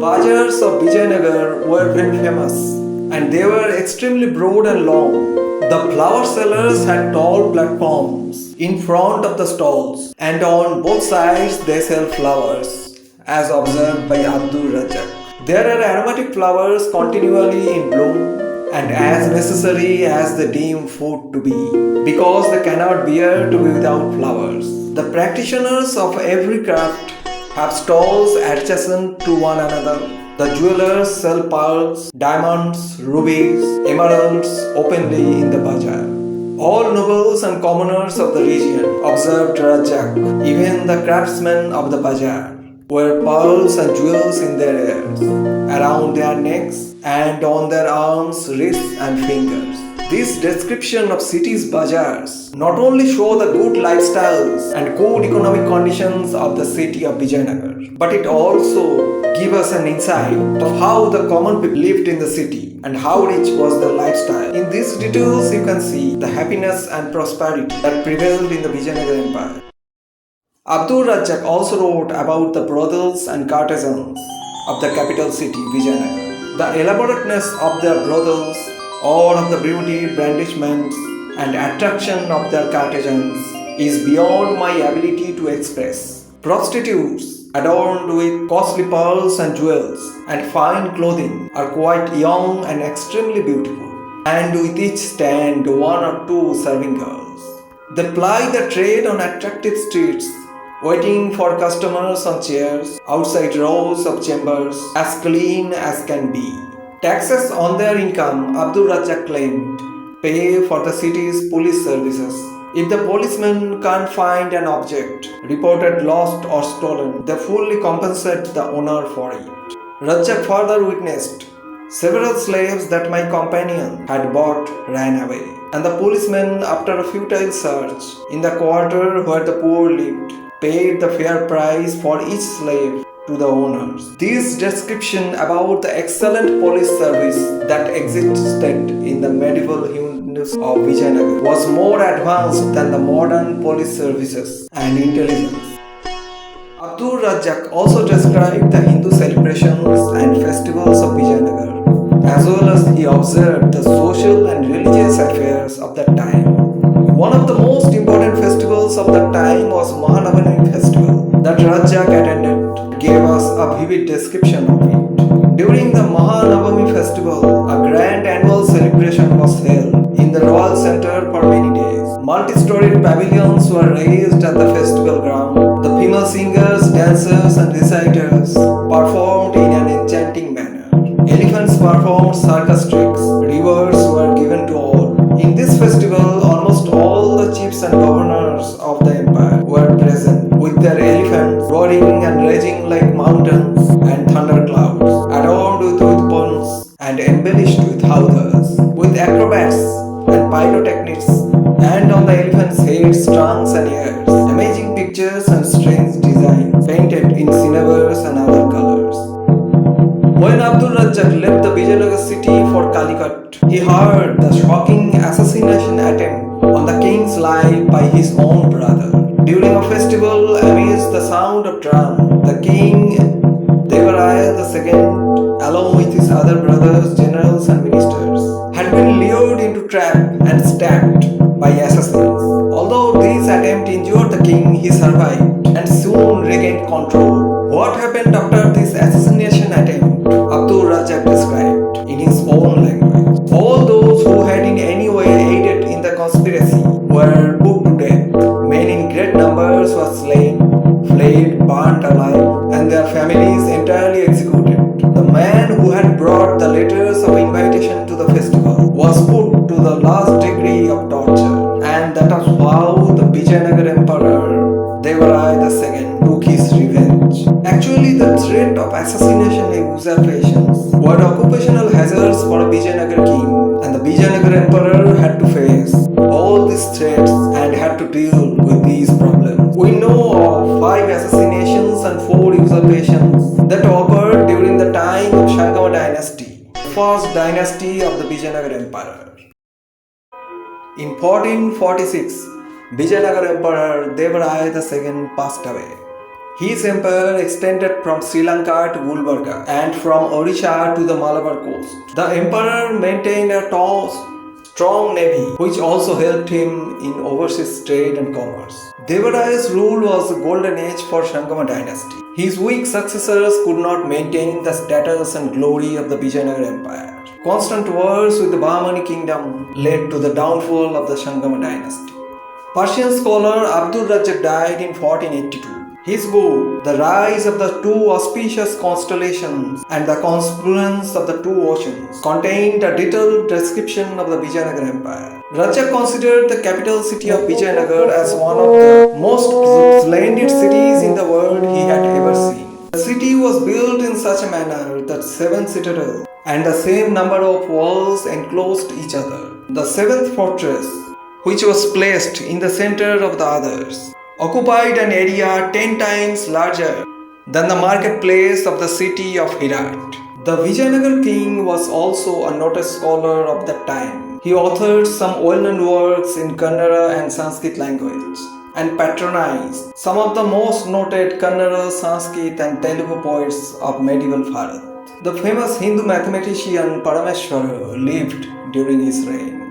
Bazaars of Vijaynagar were very famous and they were extremely broad and long. The flower sellers had tall platforms in front of the stalls and on both sides they sell flowers as observed by Abdur Razzak. There are aromatic flowers continually in bloom and as necessary as they deem food to be because they cannot bear to be without flowers. The practitioners of every craft have stalls adjacent to one another. The jewelers sell pearls, diamonds, rubies, emeralds openly in the bazaar. All nobles and commoners of the region, observed Razzak, even the craftsmen of the bazaar, wear pearls and jewels in their ears, around their necks, and on their arms, wrists, and fingers. This description of city's bazaars not only show the good lifestyles and good economic conditions of the city of Vijaynagar, but it also gives us an insight of how the common people lived in the city and how rich was their lifestyle. In these details, you can see the happiness and prosperity that prevailed in the Vijayanagar Empire. Abdur Razzak also wrote about the brothels and courtesans of the capital city, Vijayanagar. The elaborateness of their brothels or of the beauty, blandishments, and attraction of their courtesans is beyond my ability to express. Prostitutes, adorned with costly pearls and jewels and fine clothing, are quite young and extremely beautiful, and with each stand one or two serving girls. They ply their trade on attractive streets, waiting for customers on chairs outside rows of chambers as clean as can be. Taxes on their income, Abdur Razzak claimed, pay for the city's police services. If the policemen can't find an object reported lost or stolen, they fully compensate the owner for it. Razzak further witnessed several slaves that my companion had bought ran away, and the policemen, after a futile search in the quarter where the poor lived, paid the fair price for each slave to the owners. This description about the excellent police service that existed in the medieval Hindus of Vijayanagar was more advanced than the modern police services and intelligence. Abdur Razzak also described the Hindu celebrations and festivals of Vijayanagar, as well as he observed the social and religious affairs of that time. One of the most important festivals of that time was Mahanavami festival that Razzak attended gave us a vivid description of it. During the Mahanavami festival, a grand annual celebration was held in the Royal Center for many days. Multi-storied pavilions were raised at the festival ground. The female singers, dancers and reciters performed in an enchanting manner. Elephants performed circus tricks. Rivers were given to all. In this festival, almost all the chiefs and governors of the empire were present, with their elephants roaring and raging like mountains and thunderclouds, adorned with weapons and embellished with howdahs, with acrobats and pyrotechnics, and on the elephants' heads, trunks and ears, amazing pictures and strange designs painted in cinnabar and other colors. When Abdur Razzak left the Vijayanagar city for Calicut, he heard the shocking assassination attempt on the king's life by his own brother. During a festival, amidst the sound of drum, the king Vijaynagar'S II, along with his other brothers, generals and ministers, had been lured into trap and stabbed by assassins. Although this attempt injured the king, he survived and soon regained control. What happened after this assassination attempt, Abdur Razzak described in his own language. All those who had in any way aided in the conspiracy were put to death. Men in great numbers were slain, flayed, burnt alive, and their families entirely executed. The man who had brought the letters of invitation to the festival was put to the last degree of torture, and that was how the Vijayanagar Emperor Devaraya II took his revenge. Actually, the threat of assassination and usurpations were occupational hazards for a Vijayanagar king, and the Vijayanagar Emperor had to face all these threats and had to deal with these problems. We know of 5 assassinations and 4 usurpations that occurred during the time of Shankava dynasty, the first dynasty of the Vijayanagar Empire. In 1446, Vijayanagar Emperor Devaraya II passed away. His empire extended from Sri Lanka to Gulbarga and from Odisha to the Malabar coast. The emperor maintained a strong navy, which also helped him in overseas trade and commerce. Devaray's rule was a golden age for Sangama dynasty. His weak successors could not maintain the status and glory of the Vijayanagar Empire. Constant wars with the Bahmani kingdom led to the downfall of the Sangama dynasty. Persian scholar Abdur Razzak died in 1482. His book, The Rise of the Two Auspicious Constellations and the Confluence of the Two Oceans, contained a detailed description of the Vijayanagar Empire. Razzak considered the capital city of Vijayanagar as one of the most splendid cities in the world he had ever seen. The city was built in such a manner that 7 citadels and the same number of walls enclosed each other. The 7th fortress, which was placed in the center of the others, occupied an area 10 times larger than the marketplace of the city of Herat. The Vijayanagar king was also a noted scholar of that time. He authored some well-known works in Kannada and Sanskrit language and patronized some of the most noted Kannada, Sanskrit and Telugu poets of medieval Bharat. The famous Hindu mathematician Parameshwara lived during his reign.